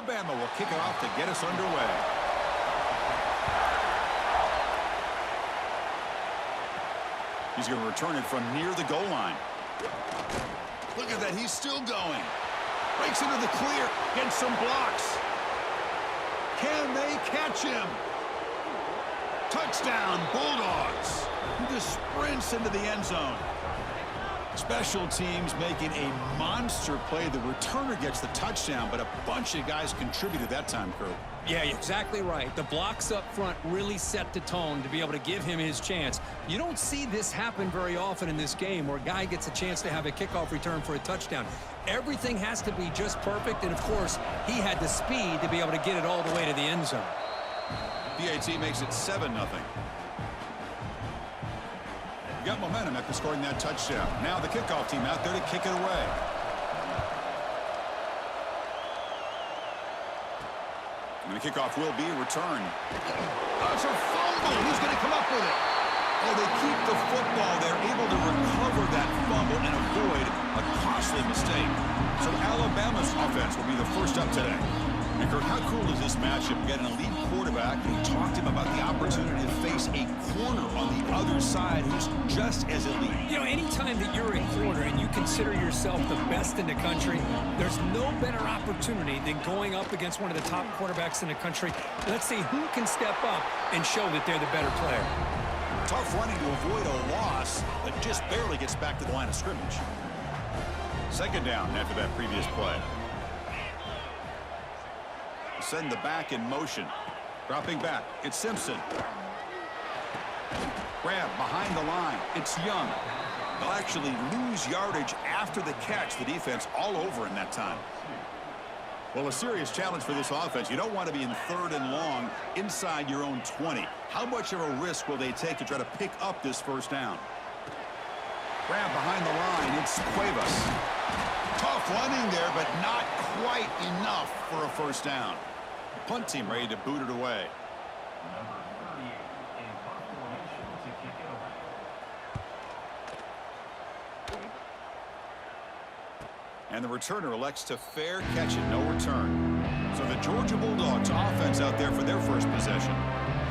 Alabama will kick it off to get us underway. He's going to return it from near the goal line. Look at that. He's still going. Breaks into the clear. Gets some blocks. Can they catch him? Touchdown, Bulldogs. He just sprints into the end zone. Special teams making a monster play. The returner gets the touchdown, but a bunch of guys contributed that time, Kurt. Yeah, you're exactly right. The blocks up front really set the tone to be able to give him his chance. You don't see this happen very often in this game where a guy gets a chance to have a kickoff return for a touchdown. Everything has to be just perfect, and of course, he had the speed to be able to get it all the way to the end zone. PAT makes it 7-0. Got momentum after scoring that touchdown. Now the kickoff team out there to kick it away. And the kickoff will be returned. Oh, it's a fumble. Who's going to come up with it? Oh, they keep the football. They're able to recover that fumble and avoid a costly mistake. So Alabama's offense will be the first up today. And Kurt, how cool is this matchup? We got an elite quarterback. We talked to him about the opportunity to face a corner on the other side who's just as elite. You know, anytime that you're a corner and you consider yourself the best in the country, there's no better opportunity than going up against one of the top quarterbacks in the country. Let's see who can step up and show that they're the better player. Tough running to avoid a loss, but just barely gets back to the line of scrimmage. Second down after that previous play. Send the back in motion. Dropping back. It's Simpson. Grab behind the line. It's Young. They'll actually lose yardage after the catch. The defense all over in that time. Well, a serious challenge for this offense. You don't want to be in 3rd and long inside your own 20. How much of a risk will they take to try to pick up this first down? Grab behind the line. It's Cuevas. Tough running there, but not quite enough for a first down. Punt team ready to boot it away. And the returner elects to fair catch it, no return. So the Georgia Bulldogs offense out there for their first possession.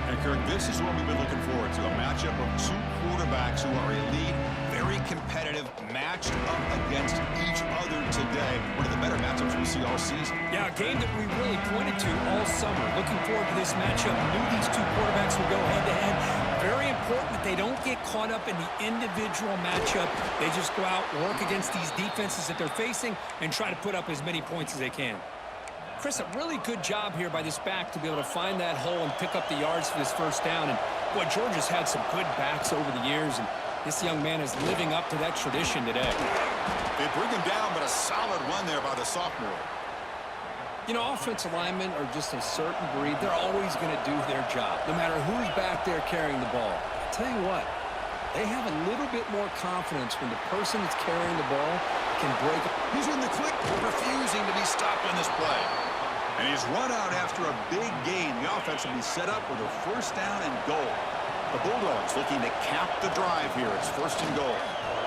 And Kirk, this is what we've been looking forward to, a matchup of two quarterbacks who are elite, very competitive, matched up against each other today. One of the better matchups we see all season. Yeah, a game that we really pointed to all summer. Looking forward to this matchup. Knew these two quarterbacks would go head-to-head. Very important that they don't get caught up in the individual matchup. They just go out, work against these defenses that they're facing, and try to put up as many points as they can. Chris, a really good job here by this back to be able to find that hole and pick up the yards for this first down. And, boy, Georgia's had some good backs over the years, and this young man is living up to that tradition today. They bring him down, but a solid run there by the sophomore. You know, offensive linemen are just a certain breed. They're always going to do their job, no matter who's back there carrying the ball. I'll tell you what, they have a little bit more confidence when the person that's carrying the ball can break it. He's in the click, refusing to be stopped on this play. And he's run out after a big gain. The offense will be set up with a first down and goal. The Bulldogs looking to cap the drive here. It's 1st and goal.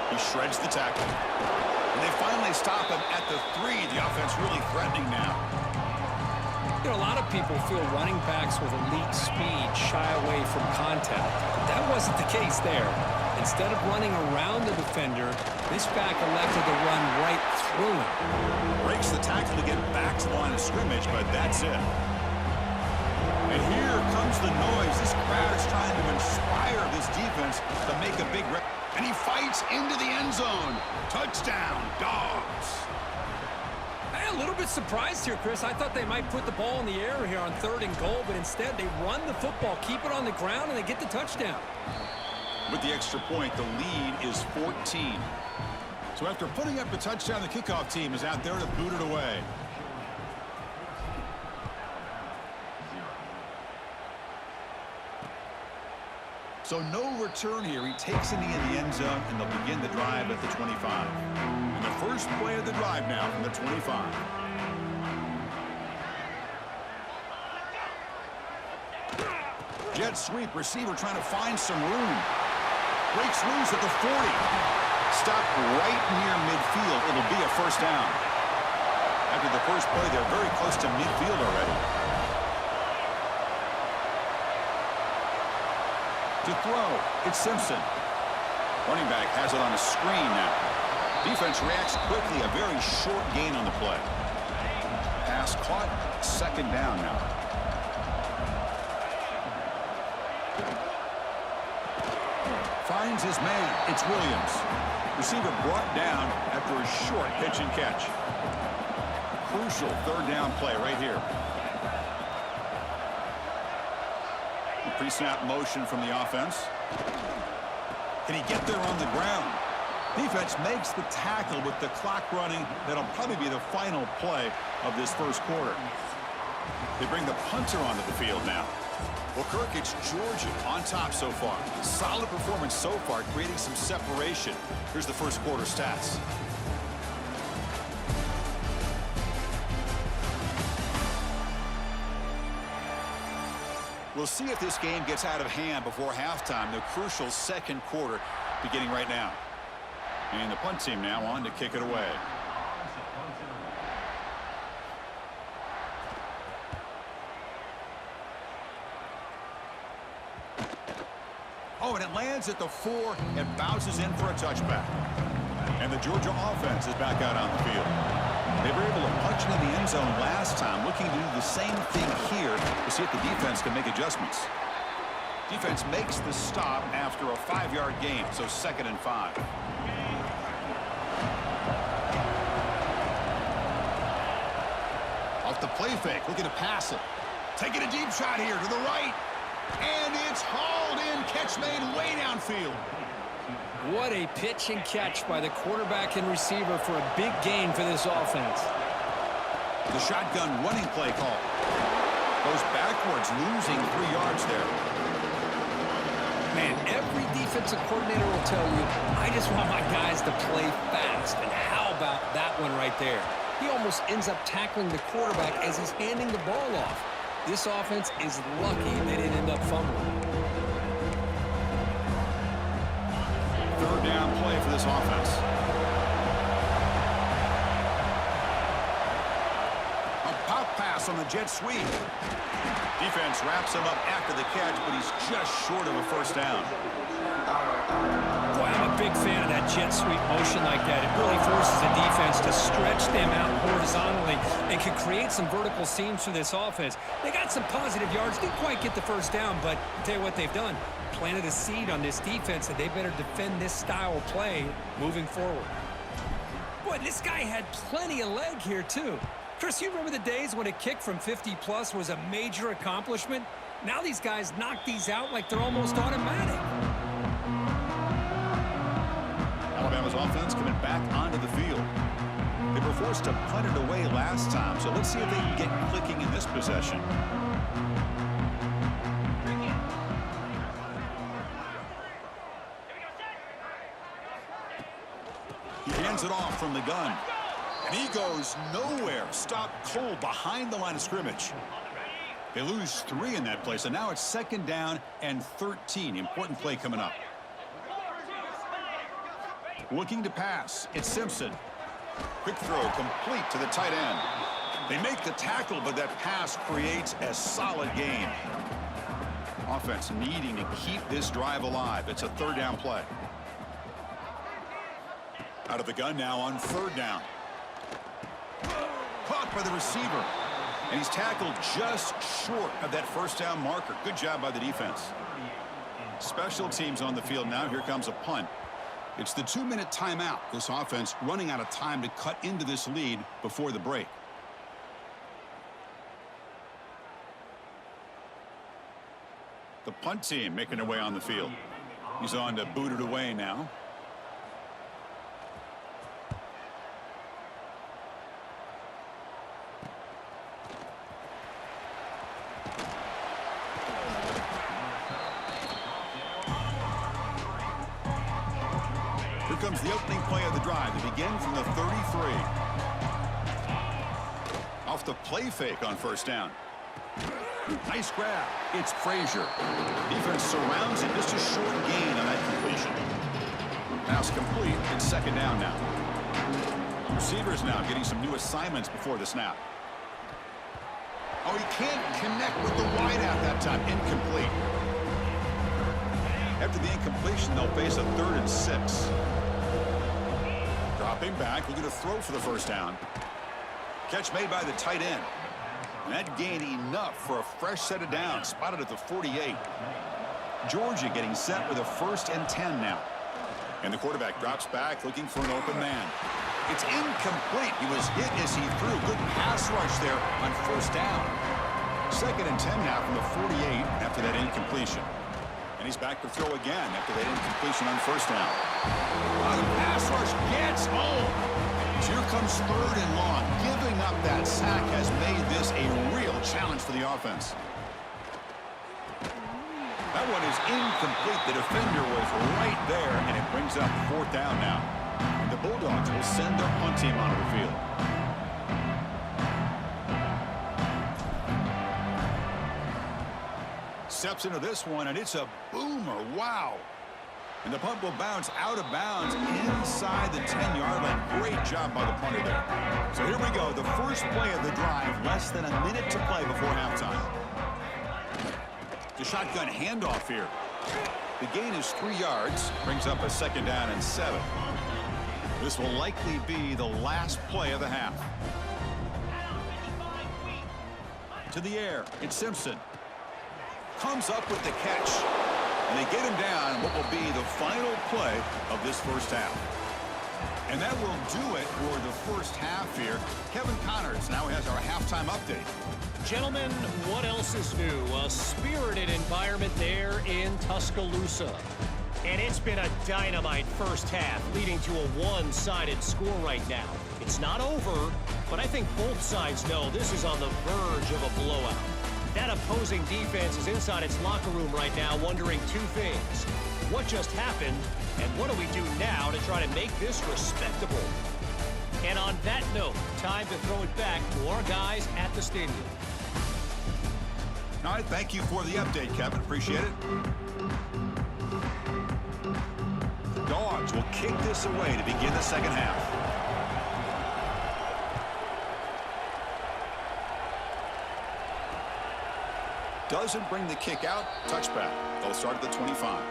He shreds the tackle. And they finally stop him at the 3. The offense really threatening now. You know, a lot of people feel running backs with elite speed shy away from contact. But that wasn't the case there. Instead of running around the defender, this back elected to run right through him. Breaks the tackle to get back to the line of scrimmage, but that's it. And here comes the noise. This crowd is trying to inspire this defense to make a big rep. And he fights into the end zone. Touchdown, Dogs. I'm a little bit surprised here, Chris. I thought they might put the ball in the air here on 3rd and goal, but instead they run the football, keep it on the ground, and they get the touchdown. With the extra point, the lead is 14. So after putting up the touchdown, the kickoff team is out there to boot it away. So no return here. He takes it in the end zone, and they'll begin the drive at the 25. And the first play of the drive now from the 25. Jet sweep, receiver trying to find some room. Breaks loose at the 40. Stopped right near midfield. It'll be a first down. After the first play, they're very close to midfield already. To throw, it's Simpson. Running back has it on a screen now. Defense reacts quickly, a very short gain on the play. Pass caught, second down now. Finds his man, it's Williams. Receiver brought down after a short pitch and catch. Crucial third down play right here. Pre-snap motion from the offense. Can he get there on the ground? Defense makes the tackle with the clock running. That'll probably be the final play of this first quarter. They bring the punter onto the field now. Well, Kirk, it's Georgia on top so far. Solid performance so far, creating some separation. Here's the first quarter stats. We'll see if this game gets out of hand before halftime. The crucial second quarter beginning right now. And the punt team now on to kick it away. Oh, and it lands at the 4 and bounces in for a touchback. And the Georgia offense is back out on the field. They were able to punch into the end zone last time, looking to do the same thing here to see if the defense can make adjustments. Defense makes the stop after a 5-yard gain, so 2nd and 5. Off the play fake, looking to pass it. Taking a deep shot here to the right. And it's hauled in, catch made way downfield. What a pitch and catch by the quarterback and receiver for a big gain for this offense. The shotgun running play call. Goes backwards, losing 3 yards there. Man, every defensive coordinator will tell you, I just want my guys to play fast. And how about that one right there? He almost ends up tackling the quarterback as he's handing the ball off. This offense is lucky they didn't end up fumbling. Third down play for this offense. A pop pass on the jet sweep. Defense wraps him up after the catch, but he's just short of a first down. Boy, I'm a big fan of that jet sweep motion like that. It really forces the defense to stretch them out horizontally and can create some vertical seams for this offense. They got some positive yards. Didn't quite get the first down, but I'll tell you what they've done. Planted a seed on this defense that they better defend this style of play moving forward. Boy, this guy had plenty of leg here, too. Chris, you remember the days when a kick from 50-plus was a major accomplishment? Now these guys knock these out like they're almost automatic. Alabama's offense coming back onto the field. They were forced to punt it away last time, so let's see if they can get clicking in this possession. He hands it off from the gun. And he goes nowhere. Stopped cold behind the line of scrimmage. They lose 3 in that play, so now it's 2nd down and 13. Important play coming up. Looking to pass. It's Simpson. Quick throw complete to the tight end. They make the tackle, but that pass creates a solid gain. Offense needing to keep this drive alive. It's a 3rd down play. Out of the gun now on 3rd down. Caught by the receiver. And he's tackled just short of that first down marker. Good job by the defense. Special teams on the field now. Here comes a punt. It's the 2-minute timeout. This offense running out of time to cut into this lead before the break. The punt team making their way on the field. He's on to boot it away now. Here comes the opening play of the drive. They begin from the 33. Off the play fake on 1st down. Nice grab. It's Frazier. Defense surrounds him. Just a short gain on that completion. Pass complete. It's 2nd down now. Receivers now getting some new assignments before the snap. Oh, he can't connect with the wideout that time. Incomplete. After the incompletion, they'll face a 3rd and 6. Dropping back, looking to throw for the first down. Catch made by the tight end. And that gained enough for a fresh set of downs, spotted at the 48. Georgia getting set with a 1st and 10 now. And the quarterback drops back, looking for an open man. It's incomplete. He was hit as he threw. Good pass rush there on 1st down. 2nd and 10 now from the 48 after that incompletion. And he's back to throw again after that incompletion on 1st down. The pass rush gets home. So here comes 3rd and long. Giving up that sack has made this a real challenge for the offense. That one is incomplete. The defender was right there, and it brings up 4th down now. And the Bulldogs will send their punt team onto the field. Steps into this one, and it's a boomer. Wow. And the punt will bounce out of bounds inside the 10-yard line. Great job by the punter there. So here we go. The first play of the drive. Less than a minute to play before halftime. The shotgun handoff here. The gain is 3 yards. Brings up a 2nd down and 7. This will likely be the last play of the half. To the air. It's Simpson. Comes up with the catch. And they get him down in what will be the final play of this first half. And that will do it for the first half here. Kevin Connors now has our halftime update. Gentlemen, what else is new? A spirited environment there in Tuscaloosa. And it's been a dynamite first half, leading to a one-sided score right now. It's not over, but I think both sides know this is on the verge of a blowout. That opposing defense is inside its locker room right now wondering 2 things. What just happened, and what do we do now to try to make this respectable? And on that note, time to throw it back to our guys at the stadium. All right, thank you for the update, Kevin. Appreciate it. The Dogs will kick this away to begin the second half. Doesn't bring the kick out. Touchback. They'll start at the 25.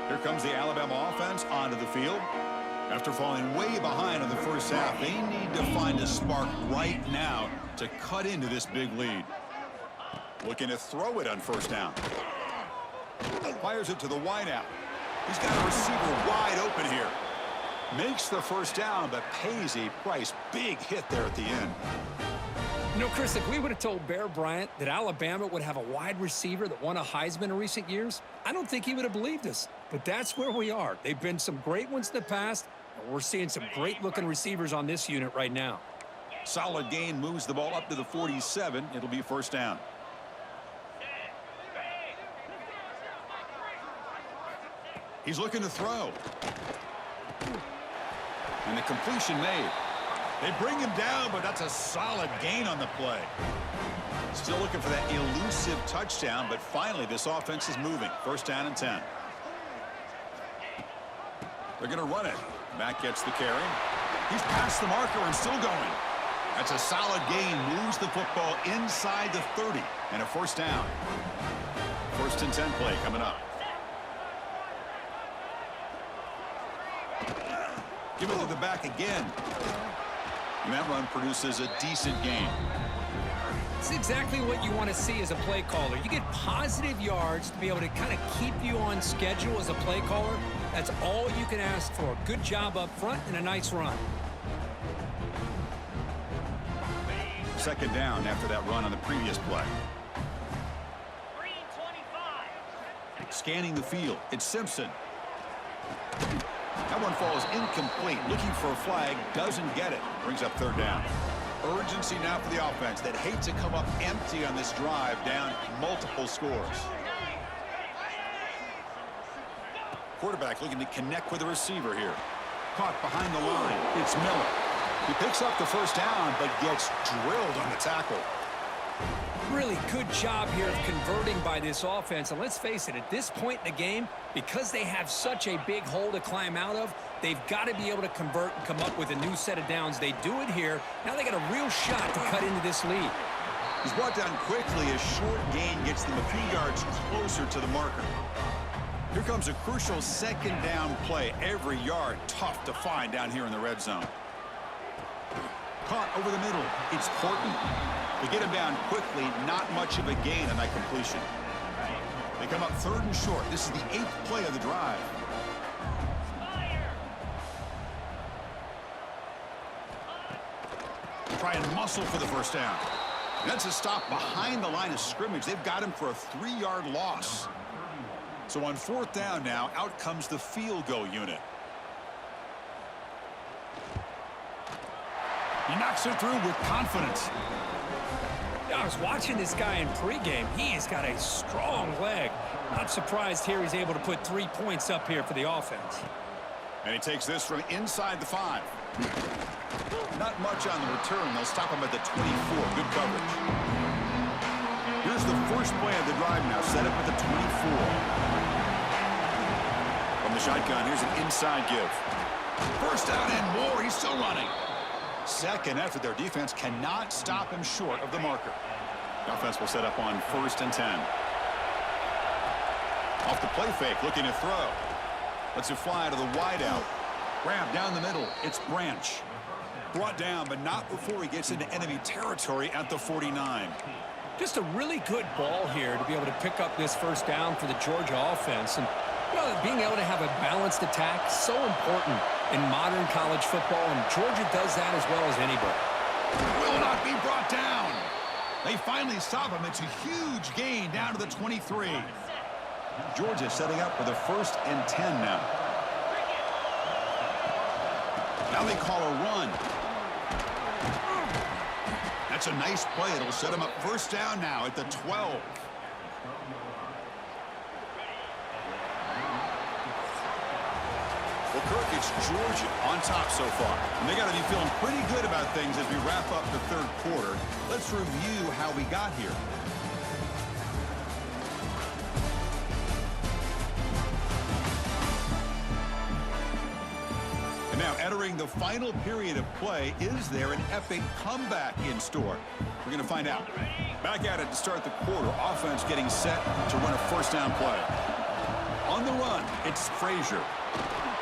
Here comes the Alabama offense onto the field. After falling way behind in the first half, they need to find a spark right now to cut into this big lead. Looking to throw it on 1st down. Fires it to the wideout. He's got a receiver wide open here. Makes the 1st down, but pays a price. Big hit there at the end. You know, Chris, if we would have told Bear Bryant that Alabama would have a wide receiver that won a Heisman in recent years, I don't think he would have believed us. But that's where we are. They've been some great ones in the past, and we're seeing some great-looking receivers on this unit right now. Solid gain, moves the ball up to the 47. It'll be 1st down. He's looking to throw. And the completion made. They bring him down, but that's a solid gain on the play. Still looking for that elusive touchdown, but finally this offense is moving. 1st down and 10. They're going to run it. Mack gets the carry. He's past the marker and still going. That's a solid gain. Moves the football inside the 30 and a 1st down. 1st and 10 play coming up. Give it to the back again. And that run produces a decent gain. It's exactly what you want to see as a play caller. You get positive yards to be able to kind of keep you on schedule as a play caller. That's all you can ask for. Good job up front and a nice run. 2nd down after that run on the previous play. Scanning the field. It's Simpson. That one falls incomplete. Looking for a flag. Doesn't get it. Brings up 3rd down. Urgency now for the offense that hate to come up empty on this drive, down multiple scores. Quarterback looking to connect with the receiver here. Caught behind the line. It's Miller. He picks up the 1st down, but gets drilled on the tackle. Really good job here of converting by this offense. And let's face it, at this point in the game, because they have such a big hole to climb out of, they've got to be able to convert and come up with a new set of downs. They do it here. Now they got a real shot to cut into this lead. He's brought down quickly. A short gain gets them a few yards closer to the marker. Here comes a crucial second down play. Every yard tough to find down here in the red zone. Caught over the middle. It's Horton. To get him down quickly, not much of a gain on that completion. They come up 3rd and short. This is the 8th play of the drive. Try and muscle for the first down. That's a stop behind the line of scrimmage. They've got him for a 3-yard loss. So on 4th down now, out comes the field goal unit. He knocks it through with confidence. I was watching this guy in pregame. He has got a strong leg. Not surprised here he's able to put 3 points up here for the offense. And he takes this from inside the 5. Not much on the return. They'll stop him at the 24. Good coverage. Here's the first play of the drive now. Set up at the 24. From the shotgun, here's an inside give. First down and more. He's still running. Second effort. Their defense cannot stop him short of the marker. The offense will set up on 1st and 10. Off the play fake, looking to throw. Lets it fly to the wideout. Grab down the middle. It's Branch. Brought down, but not before he gets into enemy territory at the 49. Just a really good ball here to be able to pick up this first down for the Georgia offense. And well, being able to have a balanced attack, so important in modern college football, and Georgia does that as well as anybody. Will not be brought down. They finally stop him. It's a huge gain down to the 23. Georgia setting up for the 1st and 10 now. Now they call a run. That's a nice play. It'll set him up 1st down now at the 12. Well, Kirk, it's Georgia on top so far. And they got to be feeling pretty good about things as we wrap up the 3rd quarter. Let's review how we got here. And now entering the final period of play, is there an epic comeback in store? We're going to find out. Back at it to start the quarter. Offense getting set to run a 1st down play. On the run, it's Frazier.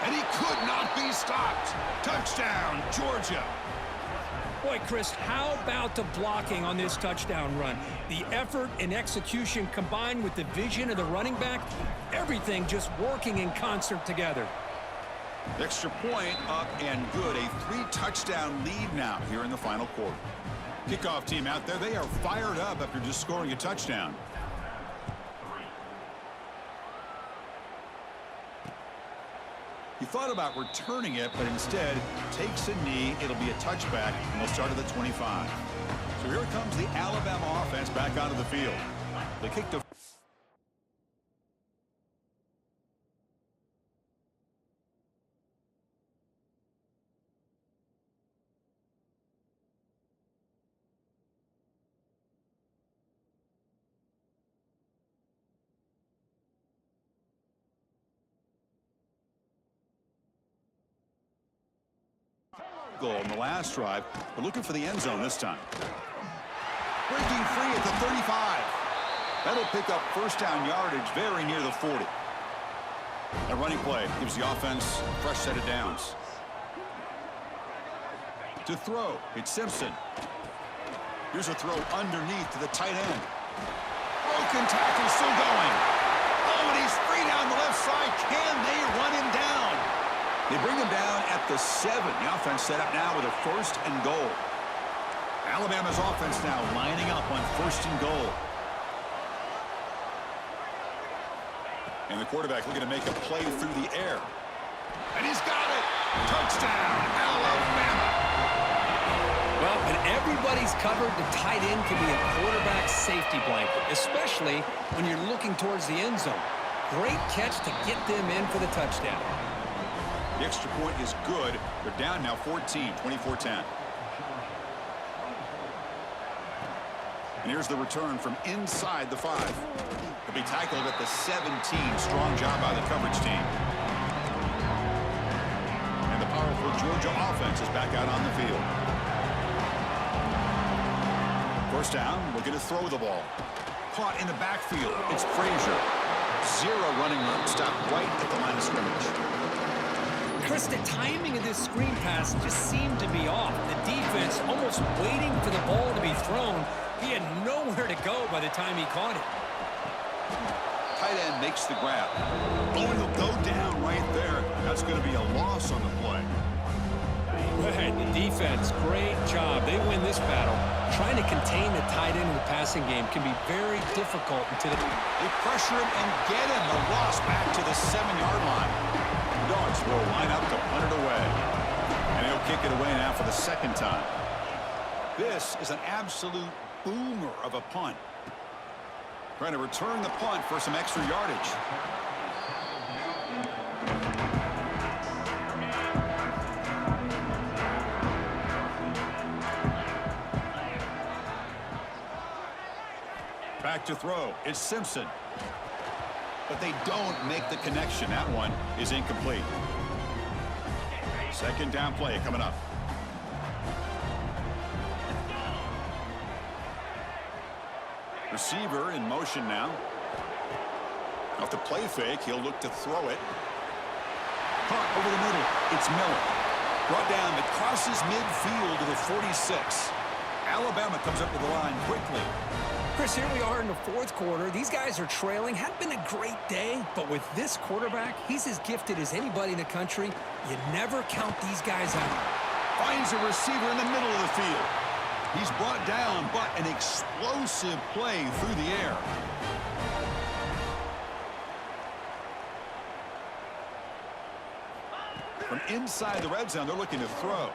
And he could not be stopped. Touchdown, Georgia. Boy, Chris, how about the blocking on this touchdown run? The effort and execution combined with the vision of the running back, everything just working in concert together. Extra point up and good. A 3-touchdown lead now here in the final quarter. Kickoff team out there. They are fired up after just scoring a touchdown. He thought about returning it, but instead takes a knee. It'll be a touchback, and they'll start at the 25. So here comes the Alabama offense back onto the field. They kick the goal in the last drive. We're looking for the end zone this time. Breaking free at the 35. That'll pick up 1st down yardage very near the 40. A running play gives the offense a fresh set of downs. To throw, it's Simpson. Here's a throw underneath to the tight end. Broken tackle still going. Oh, and he's free down the left side. Can they run him down? They bring him down at the 7. The offense set up now with a 1st and goal. Alabama's offense now lining up on 1st and goal. And the quarterback looking to make a play through the air. And he's got it! Touchdown, Alabama! Well, when everybody's covered, the tight end can be a quarterback's safety blanket, especially when you're looking towards the end zone. Great catch to get them in for the touchdown. The extra point is good. They're down now 14, 24-10. And here's the return from inside the 5. He'll be tackled at the 17. Strong job by the coverage team. And the powerful Georgia offense is back out on the field. First down, looking to throw the ball. Caught in the backfield. It's Frazier. 0 running room. Stopped right at the line of scrimmage. Chris, the timing of this screen pass just seemed to be off. The defense almost waiting for the ball to be thrown. He had nowhere to go by the time he caught it. Tight end makes the grab. Oh, and he'll go down right there. That's going to be a loss on the play. Right, the defense, great job. They win this battle. Trying to contain the tight end in the passing game can be very difficult until they pressure him and get him. The loss back to the 7-yard line. Dogs will line up to punt it away. And he'll kick it away now for the second time. This is an absolute boomer of a punt. Trying to return the punt for some extra yardage. Back to throw. It's Simpson. But they don't make the connection. That one is incomplete. Second down play coming up. Receiver in motion now. Off the play fake, he'll look to throw it. Caught over the middle. It's Miller. Brought down. It crosses midfield to the 46. Alabama comes up to the line quickly. Chris, here we are in the fourth quarter. These guys are trailing. Hadn't been a great day, but with this quarterback, he's as gifted as anybody in the country. You never count these guys out. Finds a receiver in the middle of the field. He's brought down, but an explosive play through the air. From inside the red zone, they're looking to throw.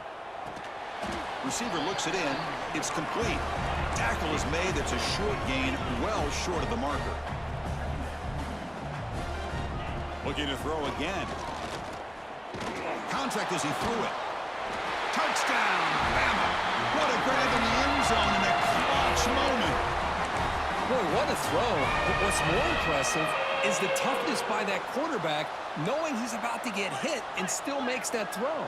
Receiver looks it in. It's complete. Tackle is made. That's a short gain, well short of the marker. Looking to throw again. Contact as he threw it. Touchdown, Bama. What a grab in the end zone in a clutch moment. Boy, what a throw. But what's more impressive is the toughness by that quarterback, knowing he's about to get hit and still makes that throw.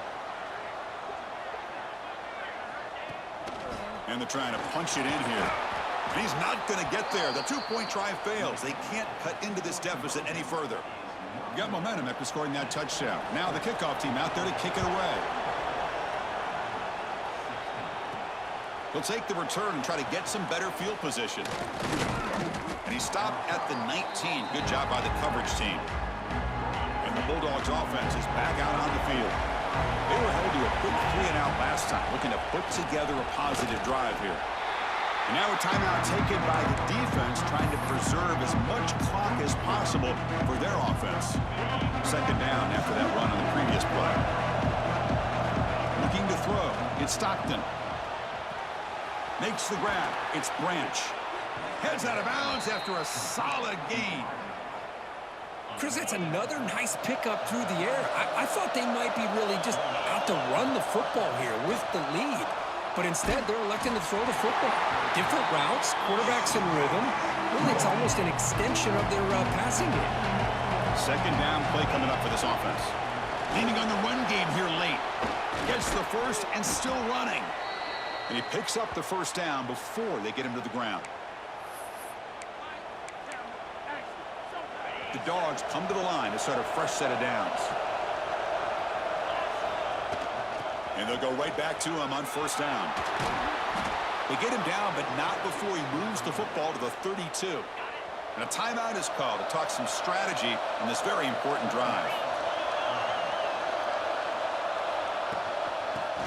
And they're trying to punch it in here. And he's not going to get there. The two-point try fails. They can't cut into this deficit any further. Got momentum after scoring that touchdown. Now the kickoff team out there to kick it away. He'll take the return and try to get some better field position. And he stopped at the 19. Good job by the coverage team. And the Bulldogs offense is back out on the field. They were held to a quick 3-and-out last time, looking to put together a positive drive here. And now a timeout taken by the defense, trying to preserve as much clock as possible for their offense. Second down after that run on the previous play. Looking to throw. It's Stockton. Makes the grab. It's Branch. Heads out of bounds after a solid gain. Chris, that's another nice pickup through the air. I thought they might be really just out to run the football here with the lead. But instead, they're electing to throw the football. Different routes, quarterbacks in rhythm. Really, it's almost an extension of their passing game. Second down play coming up for this offense. Leaning on the run game here late. Gets the first and still running. And he picks up the first down before they get him to the ground. The Dogs come to the line to start a fresh set of downs. And they'll go right back to him on first down. They get him down, but not before he moves the football to the 32. And a timeout is called to talk some strategy in this very important drive.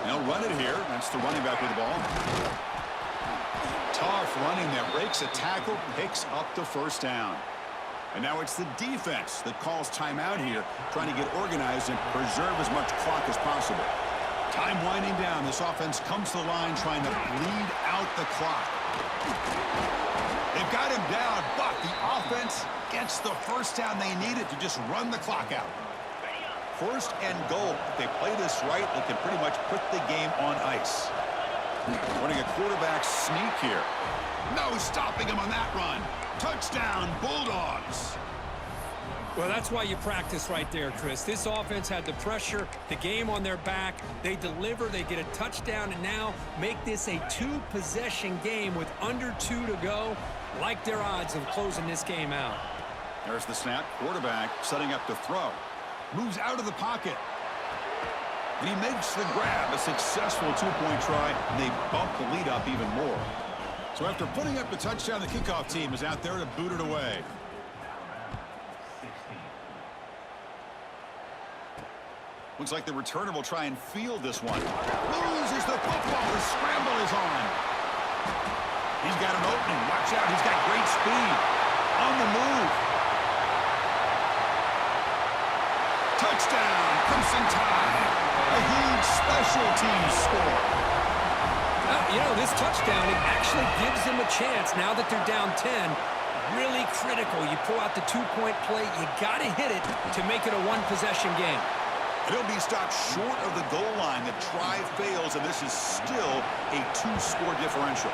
And he'll run it here. That's the running back with the ball. Tough running there. Breaks a tackle, picks up the first down. And now it's the defense that calls timeout here, trying to get organized and preserve as much clock as possible. Time winding down. This offense comes to the line trying to bleed out the clock. They've got him down, but the offense gets the first down they needed to just run the clock out. First and goal. If they play this right, they can pretty much put the game on ice. Running a quarterback sneak here. No stopping him on that run. Touchdown, Bulldogs. Well, that's why you practice right there, Chris. This offense had the pressure, the game on their back. They deliver, they get a touchdown, and now make this a two-possession game with under 2 to go. Like their odds of closing this game out. There's the snap. Quarterback setting up to throw. Moves out of the pocket. And he makes the grab. A successful two-point try. And they bump the lead up even more. So after putting up the touchdown, the kickoff team is out there to boot it away. Looks like the returner will try and field this one. Loses the football. The scramble is on. He's got an opening. Watch out. He's got great speed. On the move. Touchdown. Crimson Tide. A huge special teams score. You know, this touchdown, it actually gives them a chance now that they're down 10. Really critical. You pull out the two-point play. You got to hit it to make it a one-possession game. He'll be stopped short of the goal line. The try fails, and this is still a 2-score differential.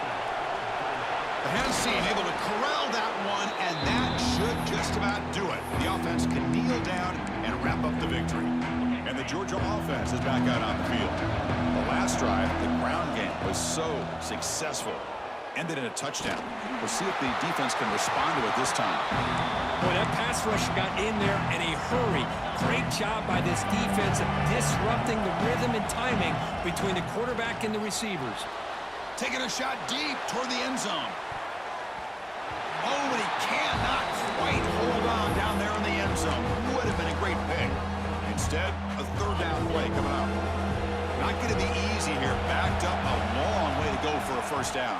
The Hansen able to corral that one, and that should just about do it. The offense can kneel down and wrap up the victory. And the Georgia offense is back out on the field. The last drive, the ground game, was so successful. Ended in a touchdown. We'll see if the defense can respond to it this time. Boy, that pass rush got in there in a hurry. Great job by this defense of disrupting the rhythm and timing between the quarterback and the receivers. Taking a shot deep toward the end zone. Oh, but he cannot quite hold on down there in the end zone. Would have been a great pick. Instead, a third down play coming up. Not going to be easy here. Backed up a long way to go for a first down.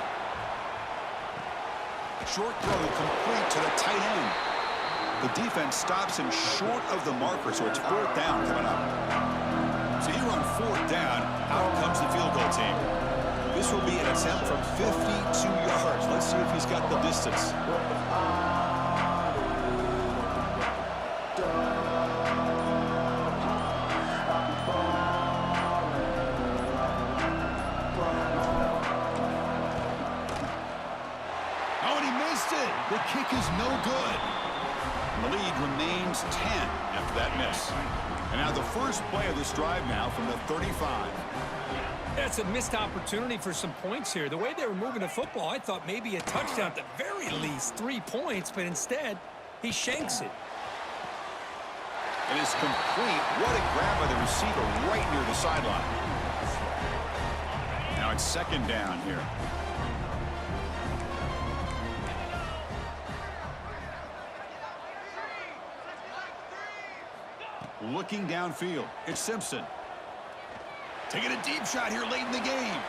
Short throw complete to the tight end. The defense stops him short of the marker, so it's fourth down coming up. So here on fourth down, out comes the field goal team. This will be an attempt from 52 yards. Let's see if he's got the distance. Oh, and he missed it. The kick is no good. The lead remains 10 after that miss. And now the first play of this drive now from the 35. That's a missed opportunity for some points here. The way they were moving the football, I thought maybe a touchdown at the very least, 3 points, but instead, he shanks it. It is complete. What a grab by the receiver right near the sideline. Now it's second down here. Looking downfield, it's Simpson. Taking a deep shot here late in the game.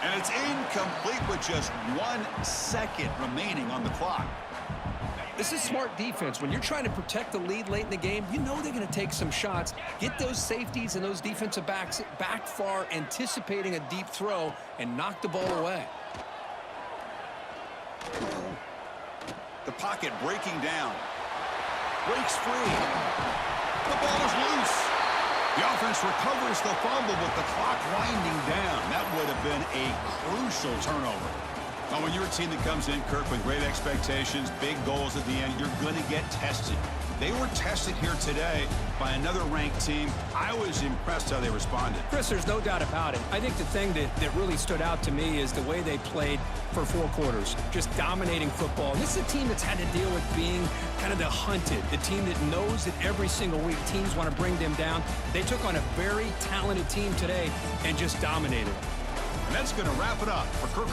And it's incomplete with just 1 second remaining on the clock. This is smart defense. When you're trying to protect the lead late in the game, you know they're going to take some shots. Get those safeties and those defensive backs back far, anticipating a deep throw, and knock the ball away. The pocket breaking down. Breaks free. The ball is loose. The offense recovers the fumble with the clock winding down. That would have been a crucial turnover. Now, when you're a team that comes in, Kirk, with great expectations, big goals at the end, you're going to get tested. They were tested here today by another ranked team. I was impressed how they responded. Chris, there's no doubt about it. I think the thing that really stood out to me is the way they played for 4 quarters, just dominating football. And this is a team that's had to deal with being kind of the hunted, the team that knows that every single week teams want to bring them down. They took on a very talented team today and just dominated them. And that's going to wrap it up for Kirk